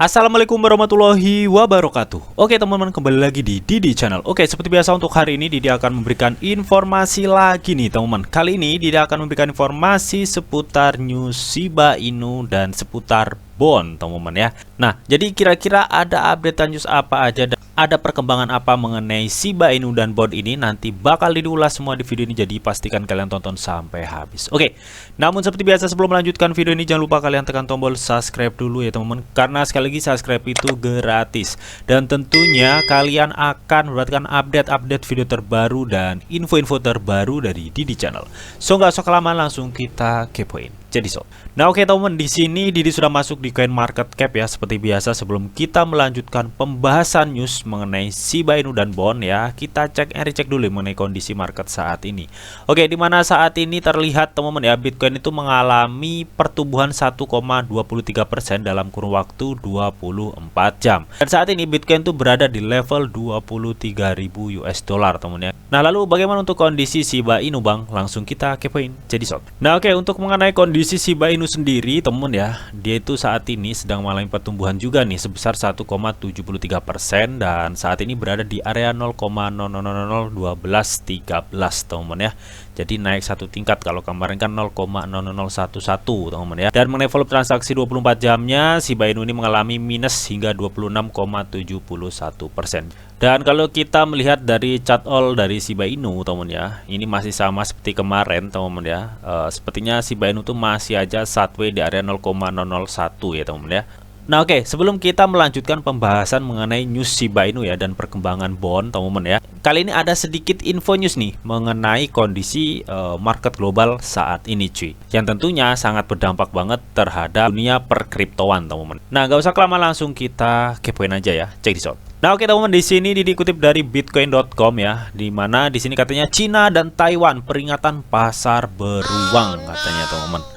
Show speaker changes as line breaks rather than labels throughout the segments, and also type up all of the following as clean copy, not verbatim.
Assalamualaikum warahmatullahi wabarakatuh. Oke teman-teman, kembali lagi di Didi Channel. Oke, seperti biasa untuk hari ini Didi akan memberikan informasi lagi nih teman-teman. Kali ini Didi akan memberikan informasi seputar news Shiba Inu dan seputar bond teman-teman ya. Nah, jadi kira-kira ada update news apa aja dan ada perkembangan apa mengenai Shiba Inu dan bond ini, nanti bakal diulas semua di video ini, jadi pastikan kalian tonton sampai habis. Oke, namun seperti biasa sebelum melanjutkan video ini jangan lupa kalian tekan tombol subscribe dulu ya teman-teman, karena sekali lagi subscribe itu gratis dan tentunya kalian akan mendapatkan update-update video terbaru dan info-info terbaru dari Didi Channel. So nggak usah kelamaan, langsung kita kepoin. Jadi sob. Nah, oke teman-teman, di sini Didi sudah masuk di CoinMarketCap ya. Seperti biasa sebelum kita melanjutkan pembahasan news mengenai Shiba Inu dan bond ya, kita cek and recheck dulu mengenai kondisi market saat ini. Oke, di mana saat ini terlihat teman-teman ya, Bitcoin itu mengalami pertumbuhan 1,23% dalam kurun waktu 24 jam. Dan saat ini Bitcoin itu berada di level 23.000 US dollar teman-teman ya. Nah, lalu bagaimana untuk kondisi Shiba Inu Bang? Langsung kita kepoin. Jadi sob. Nah, oke, untuk mengenai kondisi Shiba Inu sendiri teman ya, dia itu saat ini sedang mengalami pertumbuhan juga nih sebesar 1,73% dan saat ini berada di area 0,001213 teman ya. Jadi naik satu tingkat, kalau kemarin kan 0,0011 teman ya. Dan mengenai volume transaksi 24 jamnya Shiba Inu ini mengalami minus hingga 26,71%. Dan kalau kita melihat dari chart all dari Shiba Inu teman ya, ini masih sama seperti kemarin teman ya. Sepertinya Shiba Inu tuh masih aja sideways di area 0,001 ya teman ya. Nah, oke, sebelum kita melanjutkan pembahasan mengenai news Shiba Inu ya dan perkembangan bond teman-teman ya, kali ini ada sedikit info news nih mengenai kondisi market global saat ini cuy, yang tentunya sangat berdampak banget terhadap dunia perkriptoan teman-teman. Nah, gak usah kelamaan, langsung kita kepoin aja ya, cek di shop. Nah, oke teman-teman, di sini dikutip dari bitcoin.com ya, di mana di sini katanya Cina dan Taiwan peringatan pasar beruang katanya teman-teman.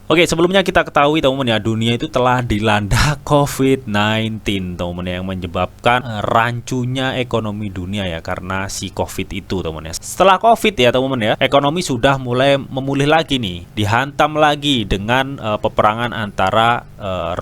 Oke, sebelumnya kita ketahui teman-teman ya, dunia itu telah dilanda COVID-19 teman-teman, yang menyebabkan rancunya ekonomi dunia ya karena si COVID itu teman-teman ya. Setelah COVID ya teman-teman ya, ekonomi sudah mulai memulih lagi nih, dihantam lagi dengan peperangan antara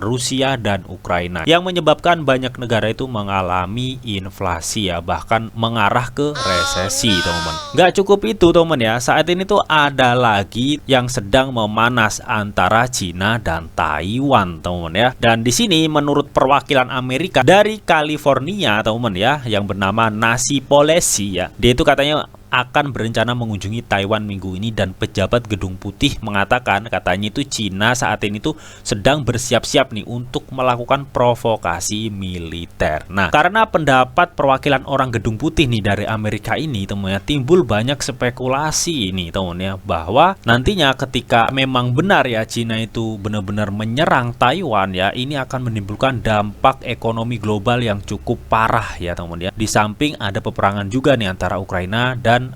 Rusia dan Ukraina yang menyebabkan banyak negara itu mengalami inflasi ya, bahkan mengarah ke resesi teman-teman. Nggak cukup itu teman-teman ya, saat ini tuh ada lagi yang sedang memanas antara Cina dan Taiwan teman-teman ya. Dan di sini menurut perwakilan Amerika dari California teman-teman ya, yang bernama Nancy Pelosi ya, dia itu katanya akan berencana mengunjungi Taiwan minggu ini, dan pejabat Gedung Putih mengatakan katanya itu Cina saat ini tuh sedang bersiap-siap nih untuk melakukan provokasi militer. Nah, karena pendapat perwakilan orang Gedung Putih nih dari Amerika ini teman ya, timbul banyak spekulasi ini teman ya, bahwa nantinya ketika memang benar ya Cina itu benar-benar menyerang Taiwan ya, ini akan menimbulkan dampak ekonomi global yang cukup parah ya teman ya. Di samping ada peperangan juga nih antara Ukraina dan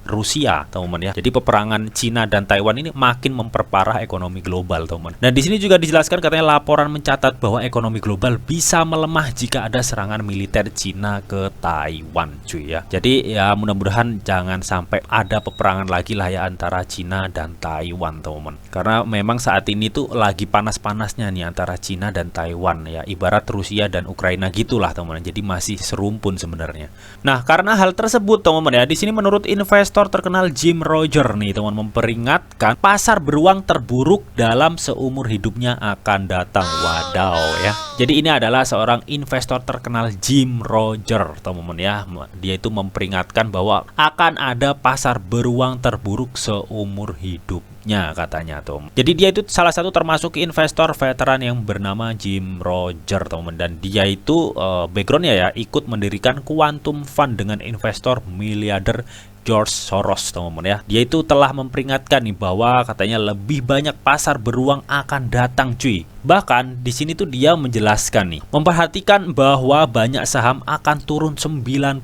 Rusia teman-teman ya. Jadi peperangan Cina dan Taiwan ini makin memperparah ekonomi global teman. Dan di sini juga dijelaskan katanya laporan mencatat bahwa ekonomi global bisa melemah jika ada serangan militer Cina ke Taiwan cuy ya. Jadi ya mudah-mudahan jangan sampai ada peperangan lagi lah ya antara Cina dan Taiwan teman-teman. Karena memang saat ini tuh lagi panas-panasnya nih antara Cina dan Taiwan ya. Ibarat Rusia dan Ukraina gitulah teman-teman. Jadi masih serumpun sebenarnya. Nah, karena hal tersebut teman-teman ya, di sini menurut investor terkenal Jim Roger nih teman, memperingatkan pasar beruang terburuk dalam seumur hidupnya akan datang. Wadaw ya. Jadi ini adalah seorang investor terkenal Jim Roger teman-teman ya. Dia itu memperingatkan bahwa akan ada pasar beruang terburuk seumur hidupnya katanya Tom. Jadi dia itu salah satu termasuk investor veteran yang bernama Jim Roger teman, dan dia itu backgroundnya ya ikut mendirikan Quantum Fund dengan investor miliarder George Soros teman-teman ya. Dia itu telah memperingatkan nih bahwa katanya lebih banyak pasar beruang akan datang cuy. Bahkan di sini tuh dia menjelaskan nih, memperhatikan bahwa banyak saham akan turun 90%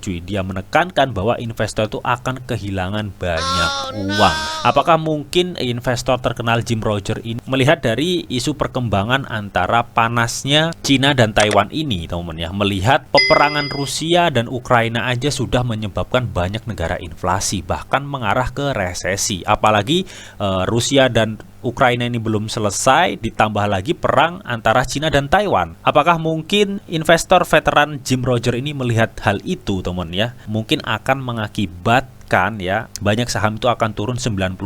cuy. Dia menekankan bahwa investor itu akan kehilangan banyak uang. Apakah mungkin investor terkenal Jim Roger ini melihat dari isu perkembangan antara panasnya Cina dan Taiwan ini teman-teman ya, melihat peperangan Rusia dan Ukraina aja sudah menyebabkan banyak negara inflasi bahkan mengarah ke resesi, apalagi Rusia dan Ukraina ini belum selesai, ditambah lagi perang antara Cina dan Taiwan. Apakah mungkin investor veteran Jim Roger ini melihat hal itu, teman ya? Mungkin akan mengakibatkan ya banyak saham itu akan turun 90%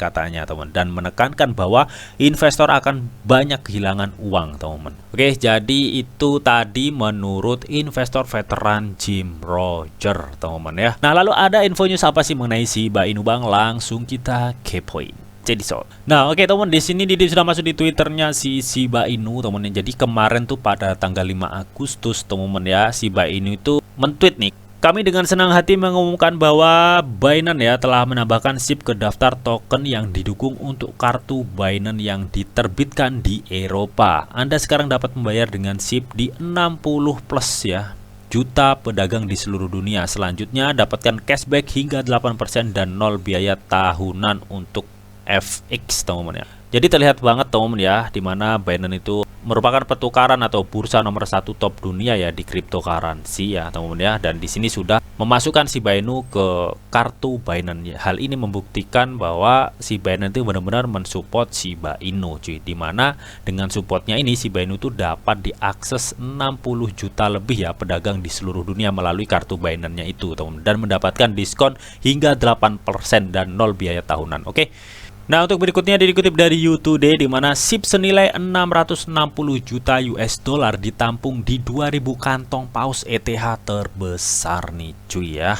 katanya, teman, dan menekankan bahwa investor akan banyak kehilangan uang, teman. Oke, jadi itu tadi menurut investor veteran Jim Roger, teman ya. Nah, lalu ada info news apa sih mengenai Shiba Inu, Bang? Langsung kita kepoin. Jadi nah, oke teman, di sini Didi sudah masuk di Twitternya si Shiba Inu, teman. Jadi kemarin tuh pada tanggal 5 Agustus, teman ya, Shiba Inu itu men-tweet nih. Kami dengan senang hati mengumumkan bahwa Binance ya telah menambahkan SHIB ke daftar token yang didukung untuk kartu Binance yang diterbitkan di Eropa. Anda sekarang dapat membayar dengan SHIB di 60 plus ya juta pedagang di seluruh dunia. Selanjutnya dapatkan cashback hingga 8% dan 0 biaya tahunan untuk FX, teman-teman ya. Jadi terlihat banget, teman-teman ya, dimana Binance itu merupakan pertukaran atau bursa nomor 1 top dunia ya di cryptocurrency ya, teman-teman ya. Dan di sini sudah memasukkan Shiba Inu ke kartu Binance. Hal ini membuktikan bahwa si Binance itu benar-benar mensupport Shiba Inu, cuy. Dimana dengan supportnya ini Shiba Inu itu dapat diakses 60 juta lebih ya pedagang di seluruh dunia melalui kartu Binance-nya itu, teman-teman, dan mendapatkan diskon hingga 8% dan 0 biaya tahunan. Oke. Nah, untuk berikutnya dikutip dari U2D, di mana SHIB senilai 660 juta US dollar ditampung di 2000 kantong paus ETH terbesar nih, cuy ya.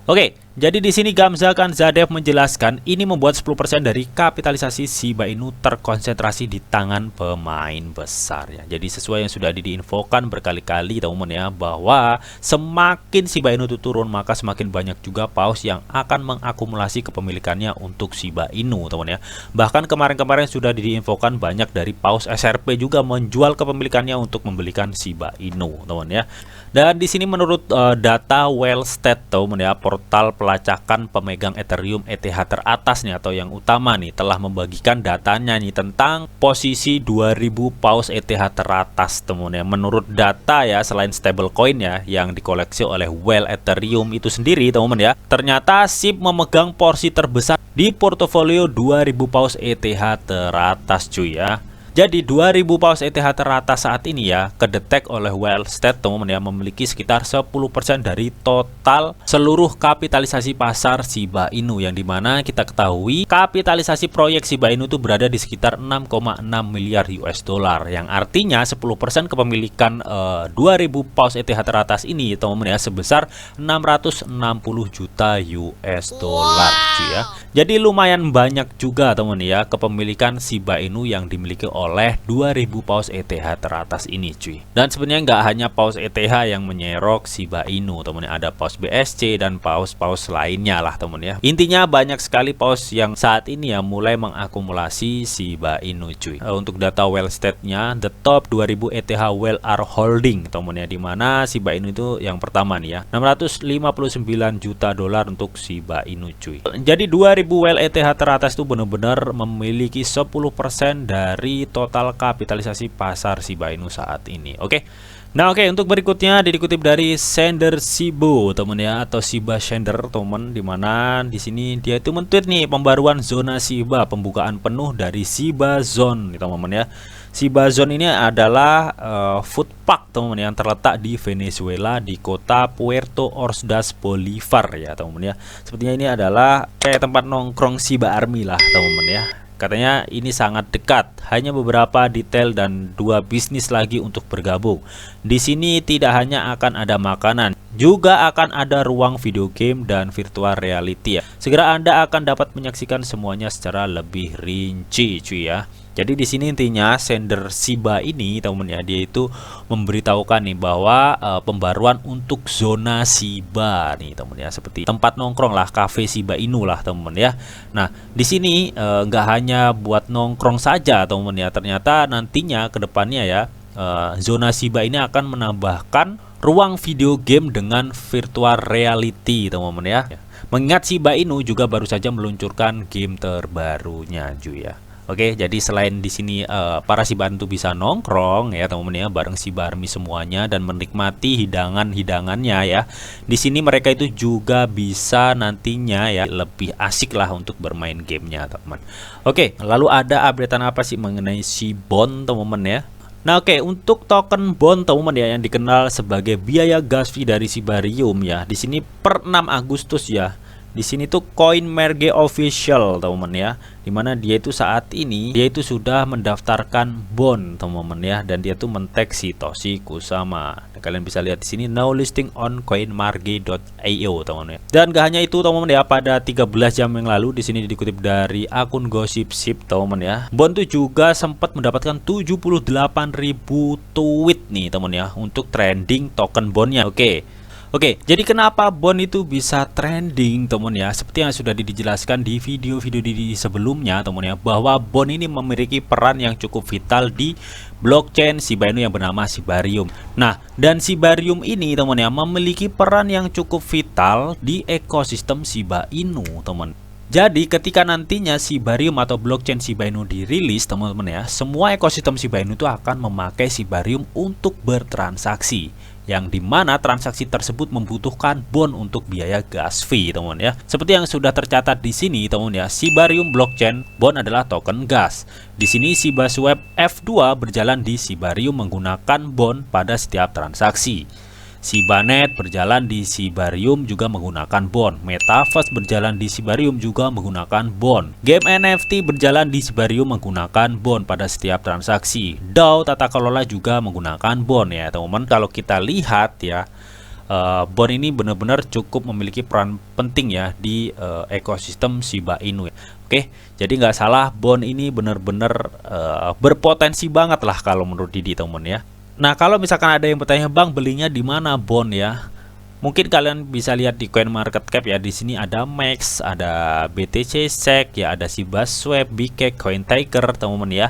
Oke, jadi di sini Gamza Kanzadev menjelaskan ini membuat 10% dari kapitalisasi Shiba Inu terkonsentrasi di tangan pemain besar ya. Jadi sesuai yang sudah diinfokan berkali-kali, teman-teman ya, bahwa semakin Shiba Inu itu turun maka semakin banyak juga paus yang akan mengakumulasi kepemilikannya untuk Shiba Inu, teman-teman ya. Bahkan kemarin-kemarin sudah diinfokan banyak dari paus SRP juga menjual kepemilikannya untuk membelikan Shiba Inu, teman-teman ya. Dan di sini menurut data Wellstat, teman-teman ya, portal pelacakan pemegang Ethereum ETH teratas nih atau yang utama nih, telah membagikan datanya nih tentang posisi 2000 paus ETH teratas, teman ya. Menurut data ya, selain stablecoin ya yang dikoleksi oleh Well Ethereum itu sendiri, teman-teman ya, ternyata SHIB memegang porsi terbesar di portofolio 2000 paus ETH teratas, cuy ya. Jadi 2000 paus ETH teratas saat ini ya kedetek oleh Wellstat, teman-teman ya, memiliki sekitar 10% dari total seluruh kapitalisasi pasar Shiba Inu, yang dimana kita ketahui kapitalisasi proyek Shiba Inu itu berada di sekitar 6,6 miliar US dollar, yang artinya 10% kepemilikan 2000 paus ETH teratas ini, teman-teman ya, sebesar 660 juta US dollar, cuy ya. Jadi lumayan banyak juga, teman-teman ya, kepemilikan Shiba Inu yang dimiliki oleh 2000 paus ETH teratas ini, cuy. Dan sebenarnya nggak hanya paus ETH yang menyerok Shiba Inu, teman ya, ada paus BSC dan paus-paus lainnya lah, teman ya. Intinya banyak sekali paus yang saat ini ya mulai mengakumulasi Shiba Inu, cuy. Untuk data Wellstat-nya, the top 2000 ETH well are holding, teman ya, dimana Shiba Inu itu yang pertama nih ya, 659 juta dolar untuk Shiba Inu, cuy. Jadi 2000 well ETH teratas itu benar-benar memiliki 10% dari total kapitalisasi pasar Shiba Inu saat ini. Oke. Nah, oke, untuk berikutnya dikutip dari Sender Shibo, teman ya, atau Shiba Sender, teman, di mana di sini dia itu men-tweet nih pembaruan zona Shiba, pembukaan penuh dari Shiba Zone, teman-teman ya. Shiba Zone ini adalah food park, teman-teman, yang terletak di Venezuela di kota Puerto Ordaz Bolivar ya, teman-teman ya. Sepertinya ini adalah kayak tempat nongkrong Shiba Army lah, teman-teman ya. Katanya ini sangat dekat, hanya beberapa detail dan 2 bisnis lagi untuk bergabung. Di sini tidak hanya akan ada makanan, juga akan ada ruang video game dan virtual reality ya. Segera Anda akan dapat menyaksikan semuanya secara lebih rinci, cuy ya. Jadi di sini intinya Sender Shiba ini, teman ya, dia itu memberitahukan nih bahwa pembaruan untuk zona Shiba nih, teman ya, seperti tempat nongkrong lah, cafe Shiba Inu lah, teman ya. Nah, di sini nggak hanya buat nongkrong saja, teman ya, ternyata nantinya ke depannya ya, zona Shiba ini akan menambahkan ruang video game dengan virtual reality, teman-teman ya. Mengingat Shiba Inu juga baru saja meluncurkan game terbarunya, cuy ya. Oke, jadi selain di sini para Shiba Inu bisa nongkrong ya teman-teman ya bareng Shiba Army semuanya dan menikmati hidangan-hidangannya ya. Di sini mereka itu juga bisa nantinya ya lebih asik lah untuk bermain gamenya teman. Oke, lalu ada updatean apa sih mengenai si Bond teman-teman ya? Nah oke, untuk token bond teman-teman ya yang dikenal sebagai biaya gas fee dari Shibarium ya. Di sini per 6 Agustus ya. Di sini tuh Coin Merge Official teman-teman ya. Dimana dia itu saat ini dia itu sudah mendaftarkan bond teman-teman ya, dan dia tuh men-tag si Toshi Kusama. Nah, kalian bisa lihat di sini now listing on coinmarge.io teman-teman ya. Dan gak hanya itu teman-teman ya, pada 13 jam yang lalu di sini dikutip dari akun Gossip Ship teman-teman ya. Bond tuh juga sempat mendapatkan 78.000 tweet nih teman ya untuk trending token bondnya. Oke, jadi kenapa bond itu bisa trending teman ya? Seperti yang sudah dijelaskan di video-video di sebelumnya teman ya, bahwa bond ini memiliki peran yang cukup vital di blockchain Shiba Inu yang bernama Shibarium. Nah, dan Shibarium ini teman ya memiliki peran yang cukup vital di ekosistem Shiba Inu teman. Jadi ketika nantinya Shibarium atau blockchain Shiba Inu dirilis teman-teman ya, semua ekosistem Shiba Inu itu akan memakai Shibarium untuk bertransaksi, yang dimana transaksi tersebut membutuhkan bond untuk biaya gas fee teman ya. Seperti yang sudah tercatat di sini teman ya, Shibarium blockchain bond adalah token gas. Di sini Shiba Swap F2 berjalan di Shibarium menggunakan bond pada setiap transaksi. Shibanet berjalan di Shibarium juga menggunakan bond. Metaverse berjalan di Shibarium juga menggunakan bond. Game NFT berjalan di Shibarium menggunakan bond pada setiap transaksi. DAO tata kelola juga menggunakan bond ya teman-teman. Kalau kita lihat ya, bond ini benar-benar cukup memiliki peran penting ya di ekosistem Shiba Inu ya. Oke, jadi nggak salah, bond ini benar-benar berpotensi banget lah kalau menurut Didi teman ya. Nah, kalau misalkan ada yang bertanya, "Bang, belinya di mana bond ya?" Mungkin kalian bisa lihat di CoinMarketCap ya. Di sini ada Max, ada BTC SEC ya, ada Shiba Swap, Bcake, CoinTiger teman-teman ya.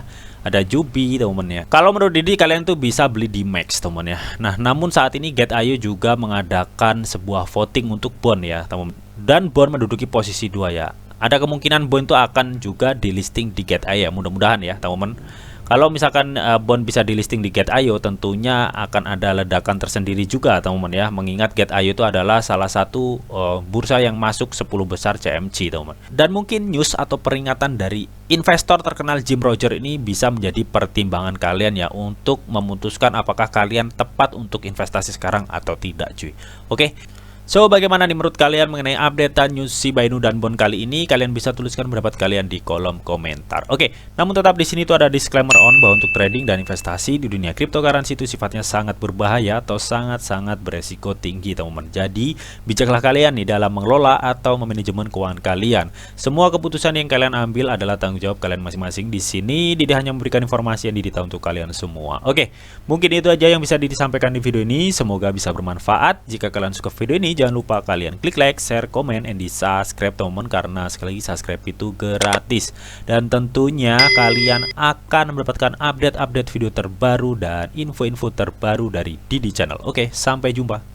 Ada Jubi teman-teman ya. Kalau menurut Didi kalian tuh bisa beli di Max teman ya. Nah, namun saat ini Get.io juga mengadakan sebuah voting untuk bond ya, teman. Dan bond menduduki posisi 2 ya. Ada kemungkinan bond itu akan juga di listing di Get.io ya, mudah-mudahan ya, teman-teman. Kalau misalkan bond bisa di listing di Get.io, tentunya akan ada ledakan tersendiri juga teman-teman ya, mengingat Get.io itu adalah salah satu bursa yang masuk 10 besar CMC teman-teman. Dan mungkin news atau peringatan dari investor terkenal Jim Roger ini bisa menjadi pertimbangan kalian ya untuk memutuskan apakah kalian tepat untuk investasi sekarang atau tidak cuy. Oke. So, bagaimana nih menurut kalian mengenai updatean news Shiba Inu dan bond kali ini? Kalian bisa tuliskan pendapat kalian di kolom komentar. Oke, namun tetap di sini tuh ada disclaimer on bahwa untuk trading dan investasi di dunia cryptocurrency itu sifatnya sangat berbahaya atau sangat-sangat beresiko tinggi, teman-teman. Jadi, bijaklah kalian nih dalam mengelola atau memanajemen keuangan kalian. Semua keputusan yang kalian ambil adalah tanggung jawab kalian masing-masing. Di sini Didi hanya memberikan informasi yang Didi tahu untuk kalian semua. Oke, mungkin itu aja yang bisa Didi sampaikan di video ini. Semoga bisa bermanfaat. Jika kalian suka video ini, jangan lupa kalian klik like, share, komen, and di subscribe teman-teman, karena sekali lagi subscribe itu gratis. Dan tentunya kalian akan mendapatkan update-update video terbaru dan info-info terbaru dari Didi Channel. Oke, sampai jumpa.